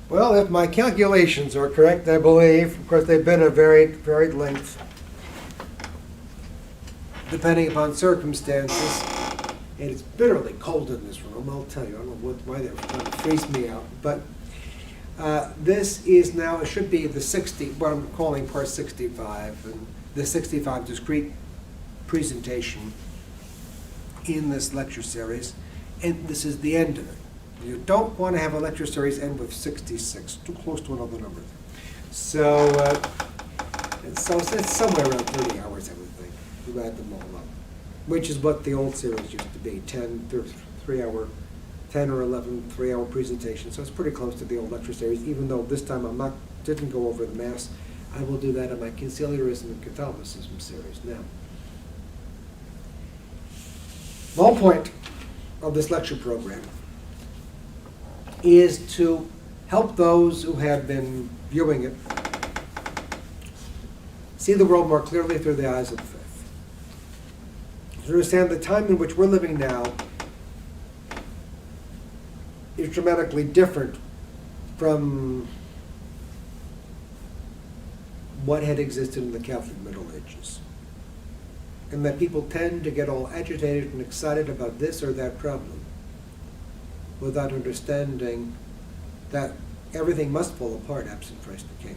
Well, if my calculations are correct, I believe, of course, they've been a varied length, depending upon circumstances. And it's bitterly cold in this room, I'll tell you. I don't know why they're trying to freeze me out. But this is now, it should be the what I'm calling part 65, and the 65 discrete presentation in this lecture series. And this is the end of it. You don't want to have a lecture series end with 66, too close to another number. So, so it's somewhere around 30 hours, I would think, you add them all up, which is what the old series used to be, 10 or 11 3-hour presentations. So it's pretty close to the old lecture series, even though this time didn't go over the Mass. I will do that in my Conciliarism and Catholicism series now. The whole point of this lecture program is to help those who have been viewing it see the world more clearly through the eyes of faith. To understand the time in which we're living now is dramatically different from what had existed in the Catholic Middle Ages. And that people tend to get all agitated and excited about this or that problem without understanding that everything must fall apart absent Christ the King,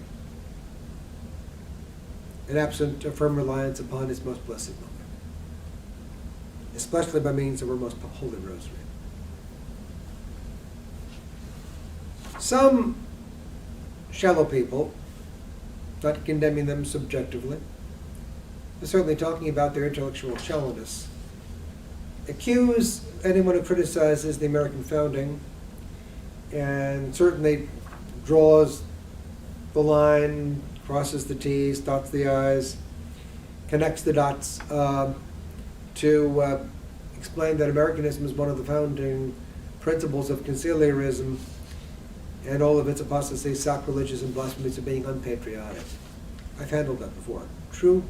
and absent a firm reliance upon His most blessed Mother, especially by means of her most holy rosary. Some shallow people, not condemning them subjectively, but certainly talking about their intellectual shallowness, accuse anyone who criticizes the American founding and certainly draws the line, crosses the T's, dots the I's, connects the dots to explain that Americanism is one of the founding principles of conciliarism and all of its apostasy, sacrilegious, and blasphemies of being unpatriotic. I've handled that before. True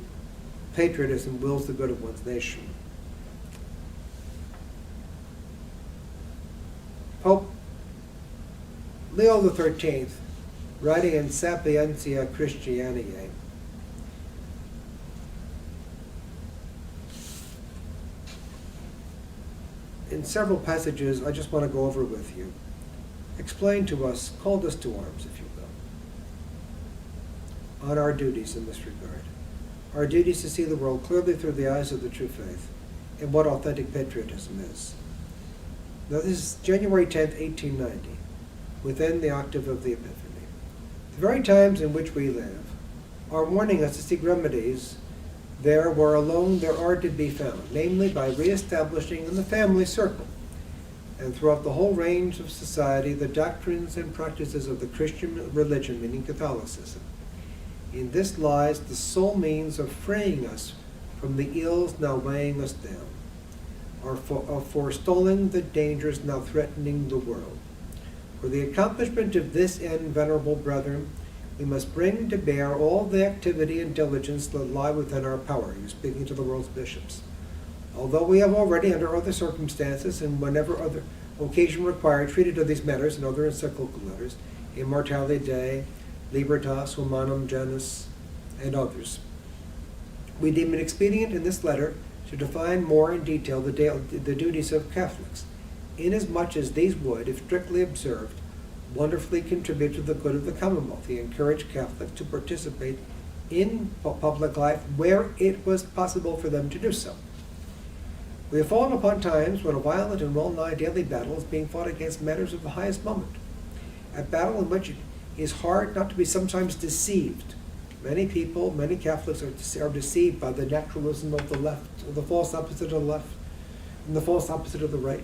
patriotism wills the good of one's nation. Pope Leo XIII, writing in Sapientia Christianae, in several passages I just want to go over with you, explained to us, called us to arms, if you will, on our duties in this regard. Our duties to see the world clearly through the eyes of the true faith and what authentic patriotism is. Now this is January 10th, 1890, within the octave of the Epiphany. The very times in which we live are warning us to seek remedies there where alone there are to be found, namely by reestablishing in the family circle and throughout the whole range of society the doctrines and practices of the Christian religion, meaning Catholicism. In this lies the sole means of freeing us from the ills now weighing us down, of forestalling the dangers now threatening the world. For the accomplishment of this end, venerable brethren, we must bring to bear all the activity and diligence that lie within our power. You're speaking to the world's bishops. Although we have already, under other circumstances and whenever other occasion required, treated of these matters in other encyclical letters, Immortale Dei, Libertas, Humanum Genus, and others, we deem it expedient in this letter to define more in detail the duties of Catholics, inasmuch as these would, if strictly observed, wonderfully contribute to the good of the Commonwealth. He encouraged Catholics to participate in public life where it was possible for them to do so. We have fallen upon times when a violent and well-nigh daily battle is being fought against matters of the highest moment, a battle in which it is hard not to be sometimes deceived. Many people, many Catholics are deceived by the naturalism of the left, or the false opposite of the left, and the false opposite of the right,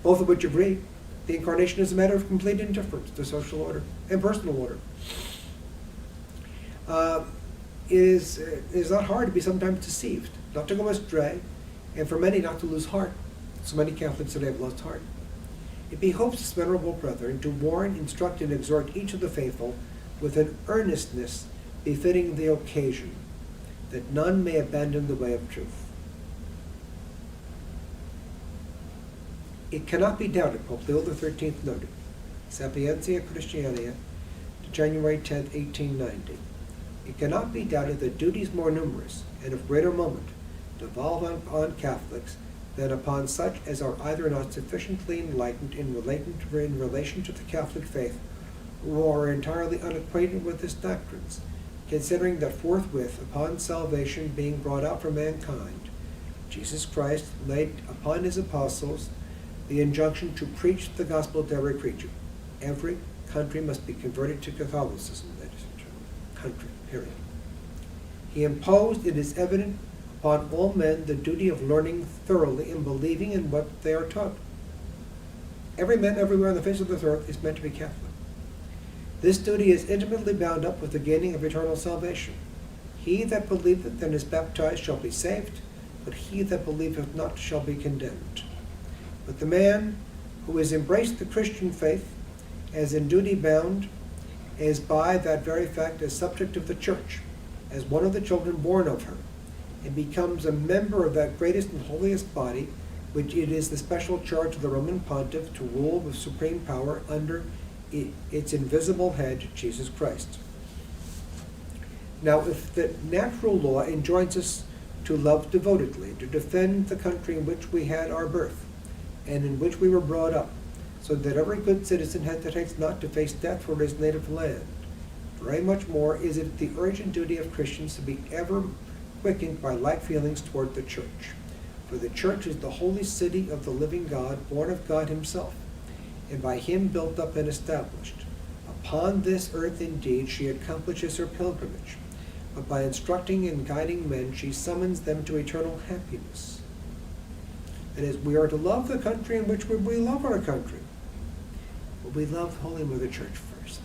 both of which agree. The Incarnation is a matter of complete indifference to social order and personal order. It is not hard to be sometimes deceived, not to go astray, and for many not to lose heart. So many Catholics today have lost heart. It behoves us, venerable brethren, to warn, instruct, and exhort each of the faithful with an earnestness befitting the occasion, that none may abandon the way of truth. It cannot be doubted, Pope Leo XIII noted, Sapientia Christianae, January 10th, 1890. It cannot be doubted that duties more numerous and of greater moment devolve on Catholics than upon such as are either not sufficiently enlightened in relation to the Catholic faith or are entirely unacquainted with its doctrines, considering that forthwith, upon salvation being brought out for mankind, Jesus Christ laid upon his apostles the injunction to preach the gospel to every creature. Every country must be converted to Catholicism, ladies and gentlemen. Country, period. He imposed, it is evident, upon all men the duty of learning thoroughly and believing in what they are taught. Every man everywhere on the face of the earth is meant to be Catholic. This duty is intimately bound up with the gaining of eternal salvation. He that believeth and is baptized shall be saved, but he that believeth not shall be condemned. But the man who has embraced the Christian faith as in duty bound is by that very fact a subject of the Church, as one of the children born of her, and becomes a member of that greatest and holiest body, which it is the special charge of the Roman Pontiff to rule with supreme power under its invisible head, Jesus Christ. Now, if the natural law enjoins us to love devotedly, to defend the country in which we had our birth, and in which we were brought up, so that every good citizen hesitates not to face death for his native land, very much more is it the urgent duty of Christians to be ever quickened by like feelings toward the Church. For the Church is the holy city of the living God, born of God himself, and by him built up and established. Upon this earth indeed she accomplishes her pilgrimage, but by instructing and guiding men she summons them to eternal happiness. That is, we are to love the country in which we love our country. But we love Holy Mother Church first,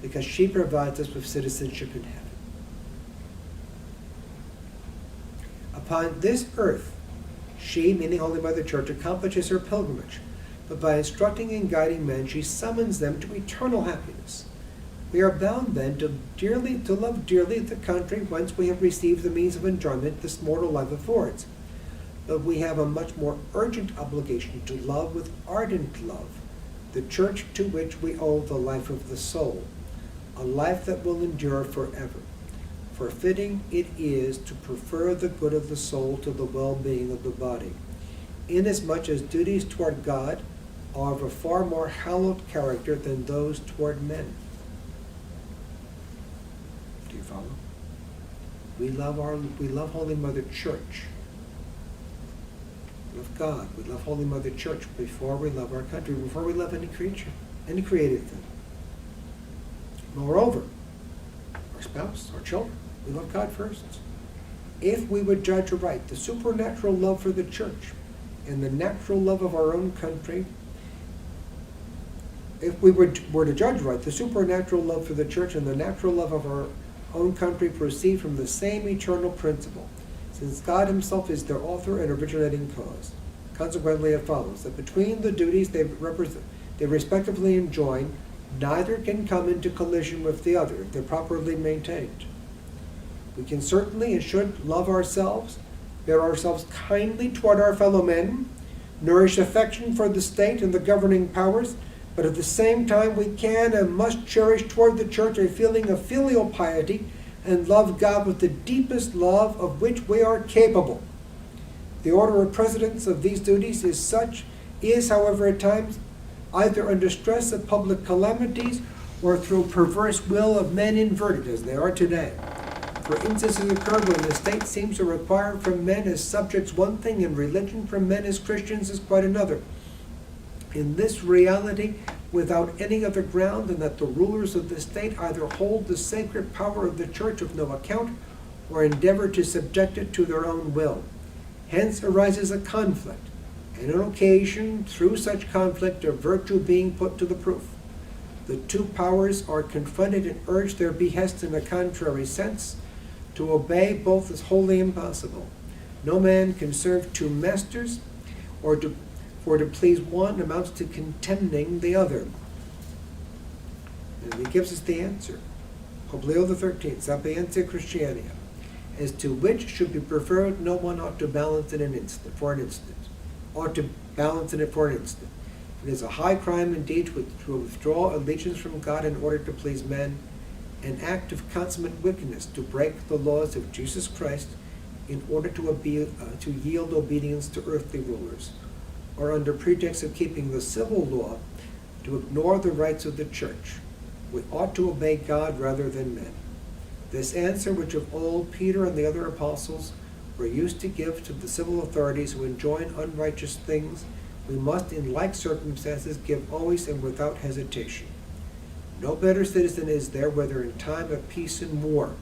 because she provides us with citizenship in heaven. Upon this earth, she, meaning Holy Mother Church, accomplishes her pilgrimage, but by instructing and guiding men, she summons them to eternal happiness. We are bound then to love dearly the country whence we have received the means of enjoyment this mortal life affords. But we have a much more urgent obligation to love with ardent love the Church to which we owe the life of the soul, a life that will endure forever. For fitting it is to prefer the good of the soul to the well-being of the body, inasmuch as duties toward God are of a far more hallowed character than those toward men. Do you follow? We love Holy Mother Church. We love God. We love Holy Mother Church before we love our country, before we love any creature, any created thing. Moreover, our spouse, our children, we love God first. If we would judge aright the supernatural love for the Church and the natural love of our own country, if we were to judge right, the supernatural love for the Church and the natural love of our own country proceed from the same eternal principle, since God himself is their author and originating cause. Consequently, it follows that between the duties they respectively enjoin, neither can come into collision with the other if they're properly maintained. We can certainly and should love ourselves, bear ourselves kindly toward our fellow men, nourish affection for the state and the governing powers, but at the same time we can and must cherish toward the Church a feeling of filial piety and love God with the deepest love of which we are capable. The order of precedence of these duties is, however, at times either under stress of public calamities or through perverse will of men inverted, as they are today. For instances occur when the state seems to require from men as subjects one thing and religion from men as Christians is quite another. In this reality, without any other ground than that the rulers of the state either hold the sacred power of the Church of no account or endeavor to subject it to their own will. Hence arises a conflict, and an occasion, through such conflict, of virtue being put to the proof. The two powers are confronted and urge their behest in a contrary sense. To obey both is wholly impossible. No man can serve two masters, for to please one amounts to contemning the other. And he gives us the answer. Pope Leo XIII, Sapientia Christiania, as to which should be preferred, no one ought to balance it for an instant. It is a high crime indeed to withdraw allegiance from God in order to please men, an act of consummate wickedness to break the laws of Jesus Christ in order to yield obedience to earthly rulers, or under pretext of keeping the civil law, to ignore the rights of the church. We ought to obey God rather than men. This answer, which of old Peter and the other apostles were used to give to the civil authorities who enjoin unrighteous things, we must in like circumstances give always and without hesitation. No better citizen is there, whether in time of peace and war,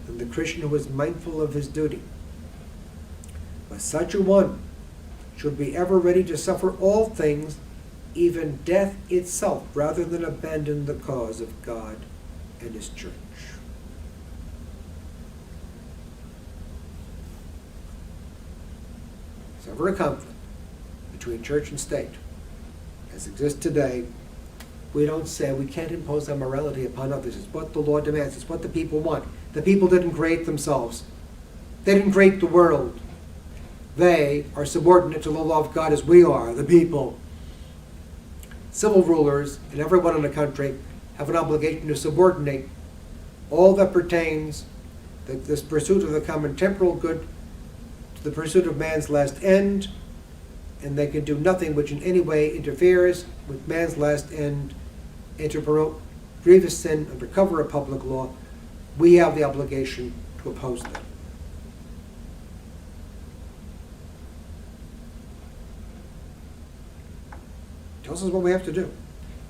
than the Christian who is mindful of his duty. But such a one should be ever ready to suffer all things, even death itself, rather than abandon the cause of God and his church. If ever a conflict between church and state, as exists today, we don't say we can't impose our morality upon others. It's what the law demands. It's what the people want. The people didn't create themselves. They didn't create the world. They are subordinate to the law of God as we are, the people. Civil rulers and everyone in the country have an obligation to subordinate all that pertains to this pursuit of the common temporal good to the pursuit of man's last end, and they can do nothing which in any way interferes with man's last end and to promote grievous sin under cover of public law. We have the obligation to oppose them. Tells us what we have to do.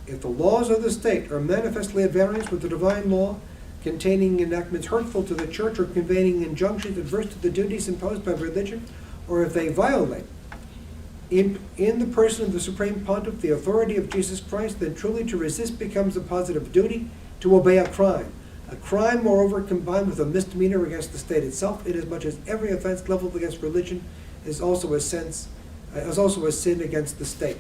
If the laws of the state are manifestly at variance with the divine law, containing enactments hurtful to the church or conveying injunctions adverse to the duties imposed by religion, or if they violate in the person of the Supreme Pontiff the authority of Jesus Christ, then truly to resist becomes a positive duty, to obey a crime. A crime, moreover, combined with a misdemeanor against the state itself, inasmuch as every offense leveled against religion is also a sin against the state.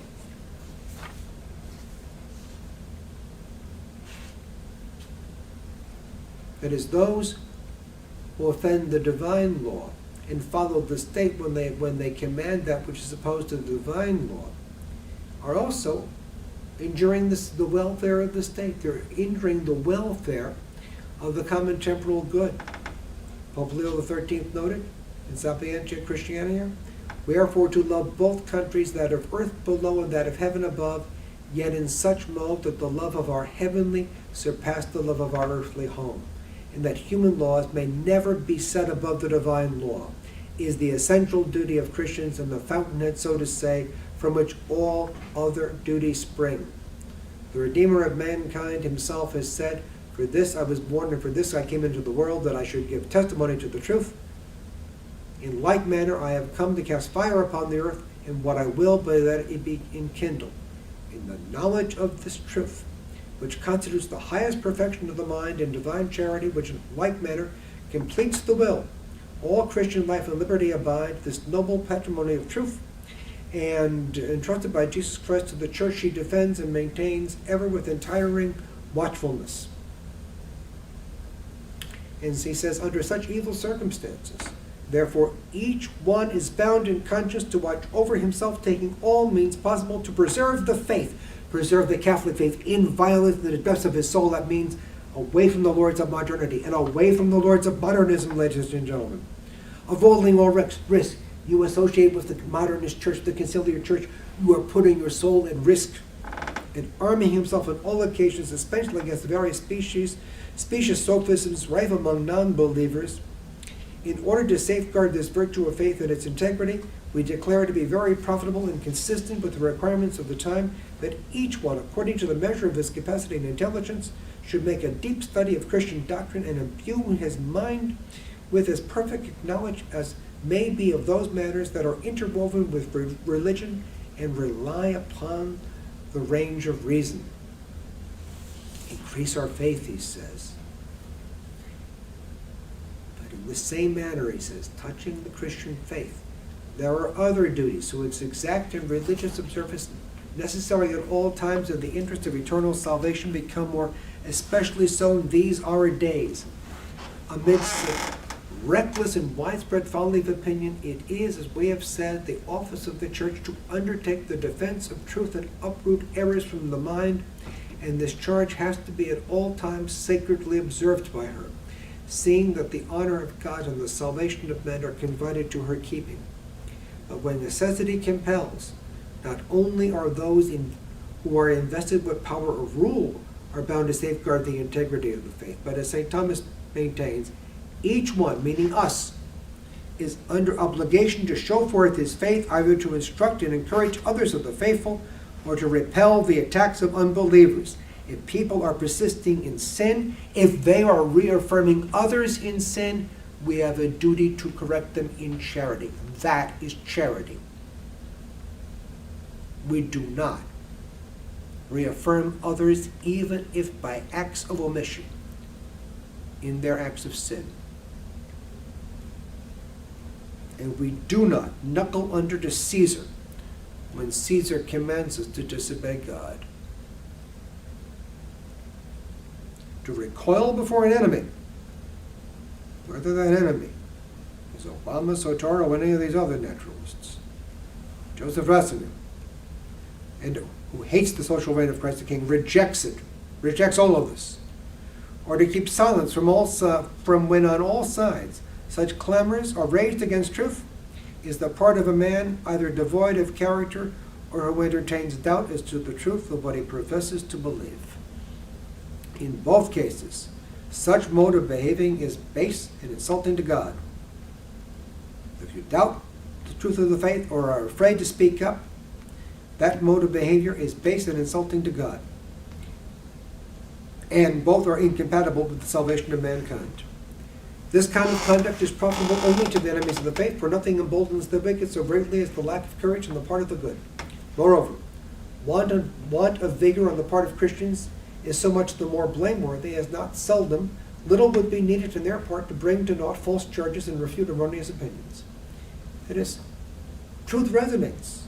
That is, those who offend the divine law and follow the state when they command that which is opposed to the divine law are also injuring the welfare of the state. They're injuring the welfare of the common temporal good. Pope Leo XIII noted in Sapientia Christiania, "Wherefore to love both countries, that of earth below and that of heaven above, yet in such mode that the love of our heavenly surpass the love of our earthly home, and that human laws may never be set above the divine law, is the essential duty of Christians and the fountainhead, so to say, from which all other duties spring. The Redeemer of mankind himself has said, 'For this I was born, and for this I came into the world, that I should give testimony to the truth. In like manner I have come to cast fire upon the earth, and what I will be that it be enkindled, in the knowledge of this truth, which constitutes the highest perfection of the mind, and divine charity, which in like manner completes the will. All Christian life and liberty abide this noble patrimony of truth, and entrusted by Jesus Christ to the church, she defends and maintains ever with untiring watchfulness." And he says, under such evil circumstances, therefore each one is bound in conscience to watch over himself, taking all means possible to preserve the faith, preserve the Catholic faith inviolate in the depths of his soul. That means away from the lords of modernity and away from the lords of modernism, ladies and gentlemen. Avoiding all risk. You associate with the modernist church, the conciliar church, you are putting your soul at risk. And arming himself on all occasions, especially against the various specious sophisms rife among non-believers. In order to safeguard this virtue of faith and its integrity, we declare it to be very profitable and consistent with the requirements of the time that each one, according to the measure of his capacity and intelligence, should make a deep study of Christian doctrine and imbue his mind with as perfect knowledge as may be of those matters that are interwoven with religion, and rely upon the range of reason. Increase our faith, he says. But in the same manner, he says, touching the Christian faith, there are other duties to its exact and religious observance necessary at all times in the interest of eternal salvation, become more especially so in these our days, amidst the reckless and widespread folly of opinion, it is, as we have said, the office of the Church to undertake the defense of truth and uproot errors from the mind, and this charge has to be at all times sacredly observed by her, seeing that the honor of God and the salvation of men are confided to her keeping. But when necessity compels, not only are those who are invested with power of rule are bound to safeguard the integrity of the faith, but as St. Thomas maintains, each one, meaning us, is under obligation to show forth his faith, either to instruct and encourage others of the faithful, or to repel the attacks of unbelievers. If people are persisting in sin, if they are reaffirming others in sin, we have a duty to correct them in charity. That is charity. We do not reaffirm others, even if by acts of omission, in their acts of sin. And we do not knuckle under to Caesar when Caesar commands us to disobey God. To recoil before an enemy, whether that enemy is Obama, Sotaro, or any of these other naturalists, Joseph Ratzinger, and who hates the social reign of Christ the King, rejects it, rejects all of this, or to keep silence from when on all sides such clamors are raised against truth, is the part of a man either devoid of character or who entertains doubt as to the truth of what he professes to believe. In both cases, such mode of behaving is base and insulting to God. If you doubt the truth of the faith or are afraid to speak up, that mode of behavior is base and insulting to God. And both are incompatible with the salvation of mankind. This kind of conduct is profitable only to the enemies of the faith, for nothing emboldens the wicked so greatly as the lack of courage on the part of the good. Moreover, want of vigor on the part of Christians is so much the more blameworthy, as not seldom little would be needed on their part to bring to naught false charges and refute erroneous opinions. That is, truth resonates.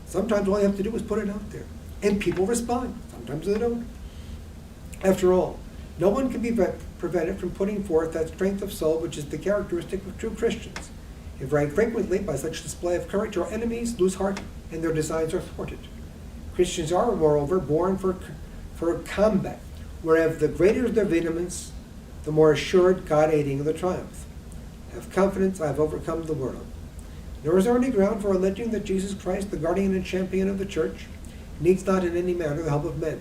Sometimes all you have to do is put it out there, and people respond. Sometimes they don't. After all, no one can be prevented from putting forth that strength of soul which is the characteristic of true Christians. If very frequently, by such display of courage, our enemies lose heart and their designs are thwarted. Christians are, moreover, born for combat, whereas the greater their vehemence, the more assured God aiding the triumph. Have confidence, I have overcome the world. Nor is there any ground for alleging that Jesus Christ, the guardian and champion of the Church, needs not in any manner the help of men.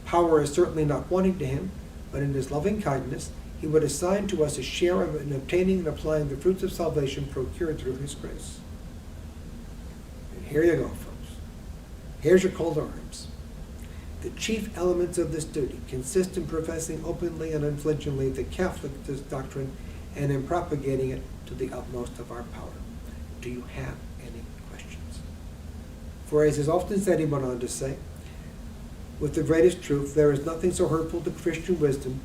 Power is certainly not wanting to him, but in his loving kindness he would assign to us a share in obtaining and applying the fruits of salvation procured through his grace. And here you go, folks. Here's your call to arms. The chief elements of this duty consist in professing openly and unflinchingly the Catholic doctrine and in propagating it to the utmost of our power. Do you have any questions? For as is often said, he went on to say, with the greatest truth, there is nothing so hurtful to Christian wisdom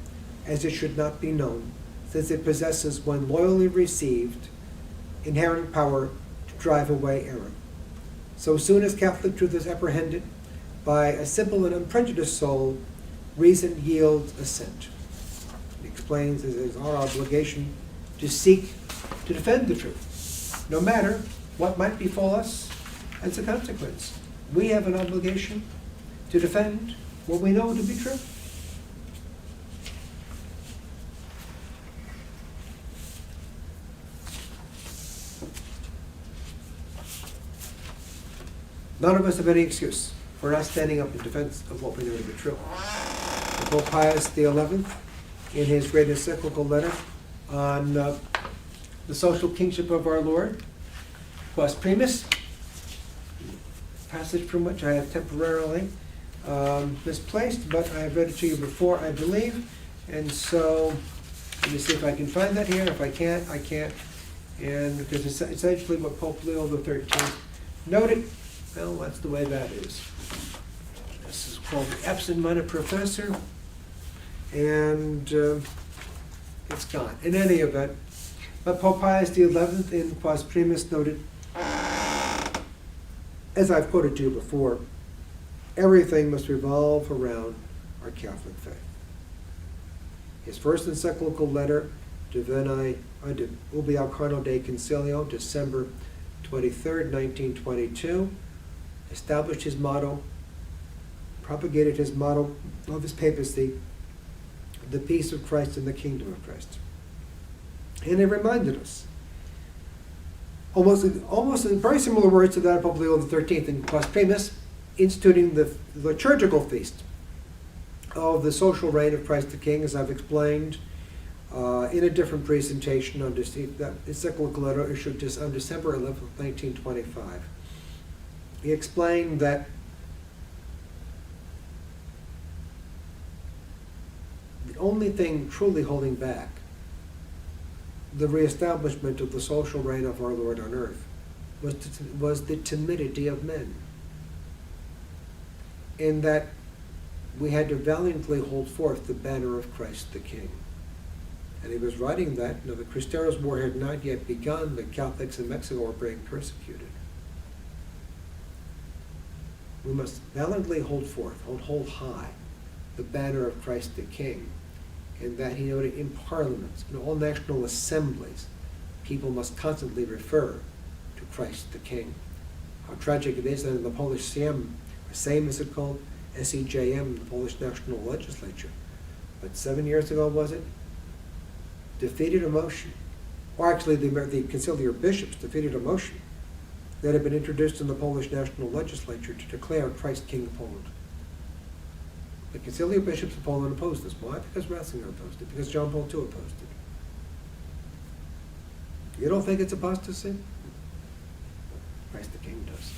as it should not be known, since it possesses, when loyally received, inherent power to drive away error. So soon as Catholic truth is apprehended by a simple and unprejudiced soul, reason yields assent. He explains it is our obligation to seek to defend the truth, no matter what might befall us as a consequence. We have an obligation to defend what we know to be true. None of us have any excuse for not standing up in defense of what we know to be true. Pope Pius XI, in his great encyclical letter on the social kingship of our Lord, Quas Primus, passage from which I have temporarily misplaced, but I have read it to you before, I believe. And so, let me see if I can find that here. If I can't, I can't. And because it's essentially what Pope Leo XIII noted. Well, that's the way that is. This is called the Absent-Minded Professor, and it's gone. In any event, but Pope Pius XI in Quas Primus noted, as I've quoted to you before, everything must revolve around our Catholic faith. His first encyclical letter Divinae Ubi al Carno Dei Concilio, December 23rd, 1922, established his motto, propagated his motto of his papacy, the peace of Christ and the kingdom of Christ. And it reminded us, almost in very similar words to that of Pope Leo XIII in Quas Primus, instituting the liturgical feast of the social reign of Christ the King, as I've explained in a different presentation on that encyclical letter issued just on December 11th, 1925. He explained that the only thing truly holding back the reestablishment of the social reign of our Lord on earth was the timidity of men. In that we had to valiantly hold forth the banner of Christ the King. And he was writing that, the Cristeros War had not yet begun, the Catholics in Mexico were being persecuted. We must valiantly hold forth, hold high, the banner of Christ the King. And that he noted in parliaments, in all national assemblies, people must constantly refer to Christ the King. How tragic it is that in the Polish Sejm, or Sejm is it called, SEJM, the Polish National Legislature, but 7 years ago was it, defeated a motion, or actually the conciliar bishops defeated a motion that had been introduced in the Polish National Legislature to declare Christ King of Poland. The conciliar bishops of Poland opposed this. Why? Because Ratzinger opposed it. Because John Paul II opposed it. You don't think it's apostasy? Christ the King does.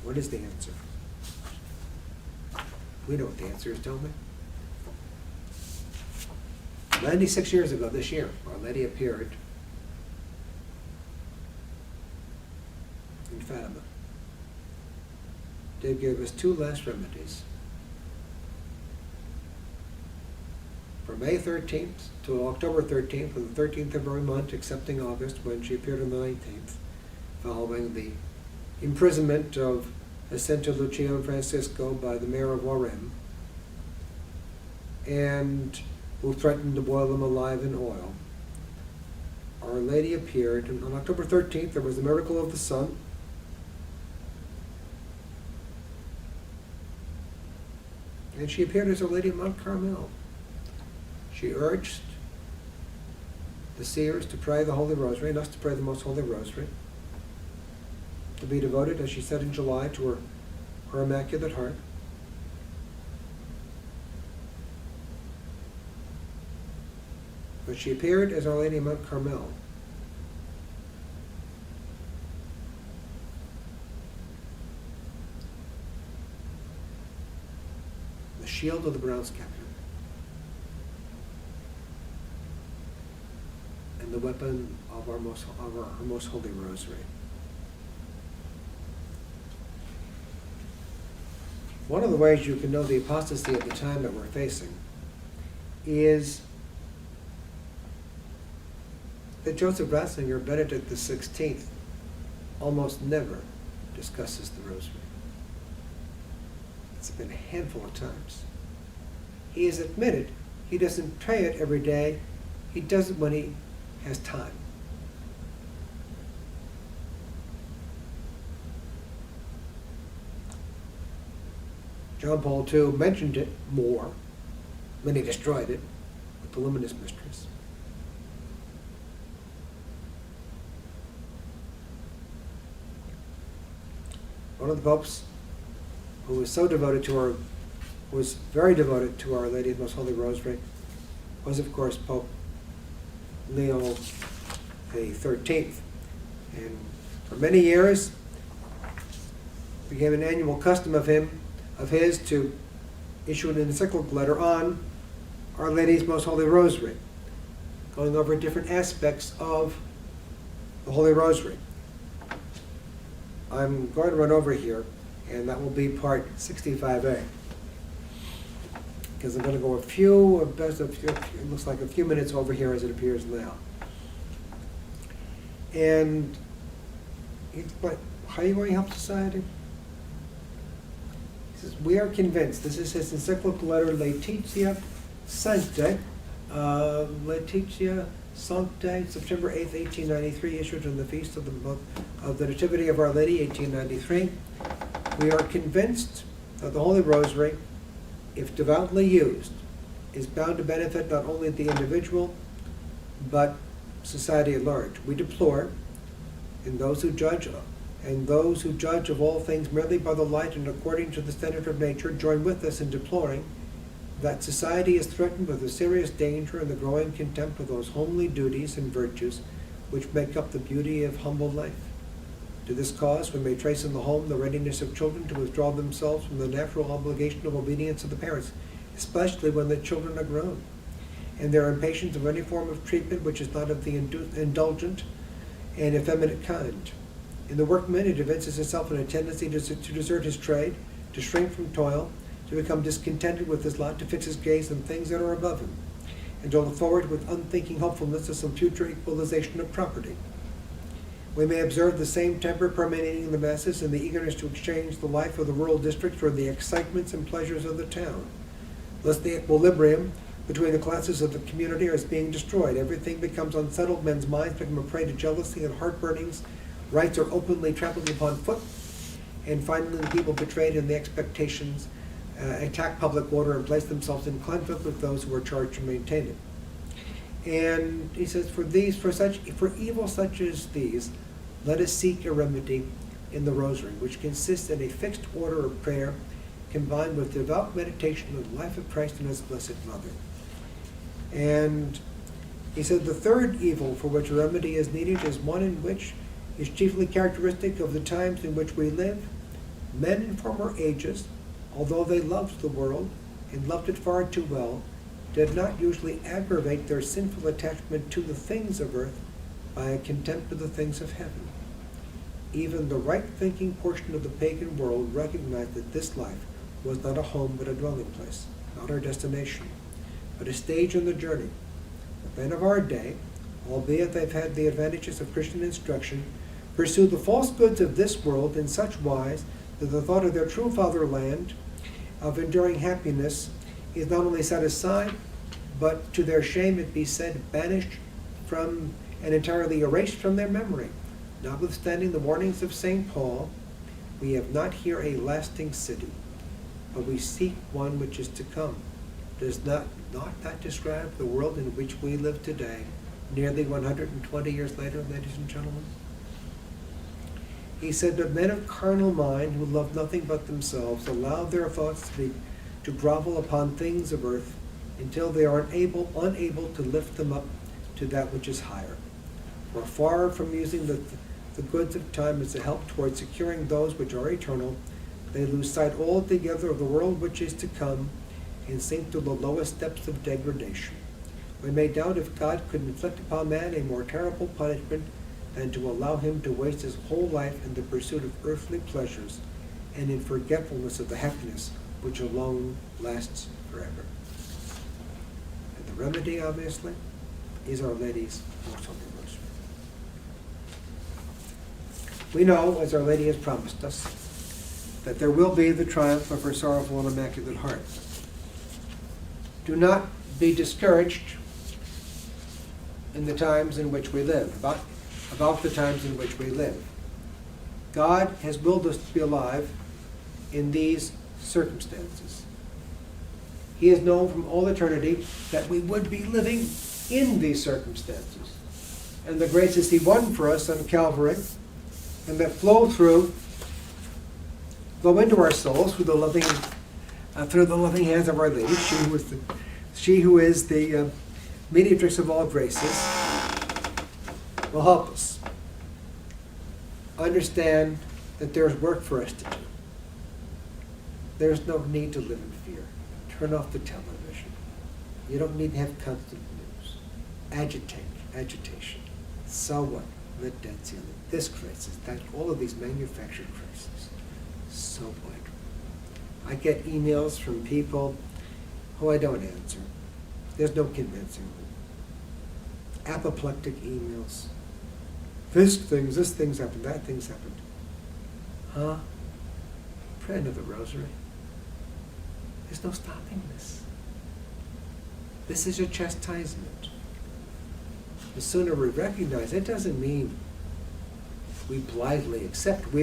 What is the answer? We know what the answer is, don't we? 96 years ago this year, Our Lady appeared in Fatima. They gave us two last remedies. From May 13th to October 13th, and the 13th of every month, excepting August, when she appeared on the 19th, following the imprisonment of Jacinto Lucio and Francisco by the mayor of Warem, and who threatened to boil them alive in oil. Our Lady appeared, and on October 13th there was the miracle of the sun. And she appeared as Our Lady of Mount Carmel. She urged the seers to pray the Holy Rosary, and us to pray the Most Holy Rosary, to be devoted, as she said in July, to her Immaculate Heart. But she appeared as Our Lady of Mount Carmel. The shield of the brown scapular. And the weapon of her most holy rosary. One of the ways you can know the apostasy at the time that we're facing is that Joseph Ratzinger, Benedict XVI, almost never discusses the rosary. It's been a handful of times. He has admitted he doesn't pray it every day. He does it when he has time. John Paul II mentioned it more when he destroyed it with the Luminous Mistress. One of the popes who was so devoted to her, was very devoted to Our Lady of the Most Holy Rosary, was of course Pope Leo XIII. And for many years, it became an annual custom of his to issue an encyclical letter on Our Lady's Most Holy Rosary, going over different aspects of the Holy Rosary. I'm going to run over here, and that will be part 65A, because I'm going to go it looks like a few minutes over here as it appears now. And how are you going to help society? He says, we are convinced, this is his encyclical letter, Laetitia Sanctae, Laetitia Sanctae, September 8th, 1893, issued on the feast of the Nativity of Our Lady, 1893. We are convinced that the Holy Rosary, if devoutly used, is bound to benefit not only the individual, but society at large. We deplore, and those who judge of all things merely by the light and according to the standard of nature, join with us in deploring that society is threatened with a serious danger in the growing contempt of those homely duties and virtues which make up the beauty of humble life. To this cause we may trace in the home the readiness of children to withdraw themselves from the natural obligation of obedience to the parents, especially when the children are grown, and their impatience of any form of treatment which is not of the indulgent and effeminate kind. In the workman, it evinces itself in a tendency to desert his trade, to shrink from toil, to become discontented with his lot, to fix his gaze on things that are above him, and to look forward with unthinking hopefulness to some future equalization of property. We may observe the same temper permeating the masses in the eagerness to exchange the life of the rural district for the excitements and pleasures of the town. Thus the equilibrium between the classes of the community is being destroyed. Everything becomes unsettled, men's minds become a prey to jealousy and heartburnings, rights are openly trampled upon foot, and finally the people betrayed in the expectations attack public order and place themselves in conflict with those who are charged to maintain it. And he says, for evil such as these, let us seek a remedy in the Rosary, which consists in a fixed order of prayer combined with devout meditation of the life of Christ and his Blessed Mother. And he said the third evil for which a remedy is needed is one in which is chiefly characteristic of the times in which we live. Men in former ages, although they loved the world and loved it far too well, did not usually aggravate their sinful attachment to the things of earth by a contempt of the things of heaven. Even the right-thinking portion of the pagan world recognized that this life was not a home but a dwelling place, not our destination, but a stage in the journey. The men of our day, albeit they've had the advantages of Christian instruction, pursue the false goods of this world in such wise that the thought of their true fatherland, of enduring happiness, is not only set aside, but to their shame it be said, banished from and entirely erased from their memory. Notwithstanding the warnings of St. Paul, we have not here a lasting city, but we seek one which is to come. Does not that describe the world in which we live today, nearly 120 years later, ladies and gentlemen? He said that men of carnal mind who love nothing but themselves allow their thoughts to grovel upon things of earth until they are unable to lift them up to that which is higher. For far from using the goods of time as a help toward securing those which are eternal, they lose sight altogether of the world which is to come and sink to the lowest depths of degradation. We may doubt if God could inflict upon man a more terrible punishment than to allow him to waste his whole life in the pursuit of earthly pleasures and in forgetfulness of the happiness which alone lasts forever. And the remedy, obviously, is Our Lady's Most Holy Rosary. We know, as Our Lady has promised us, that there will be the triumph of her sorrowful and immaculate heart. Do not be discouraged in the times in which we live, about the times in which we live. God has willed us to be alive in these circumstances. He has known from all eternity that we would be living in these circumstances. And the graces he won for us on Calvary, and that flow into our souls through the loving hands of Our Lady, she who is the mediatrix of all graces, will help us understand that there's work for us to do. There's no need to live in fear. Turn off the television. You don't need to have constant news. Agitation. So what? The debt ceiling. This crisis, that, all of these manufactured crises. So what? I get emails from people who I don't answer. There's no convincing them. Apoplectic emails. This thing's happened, that thing's happened. Huh? Pray another rosary. There's no stopping this. This is a chastisement. The sooner we recognize, it doesn't mean we blithely accept. We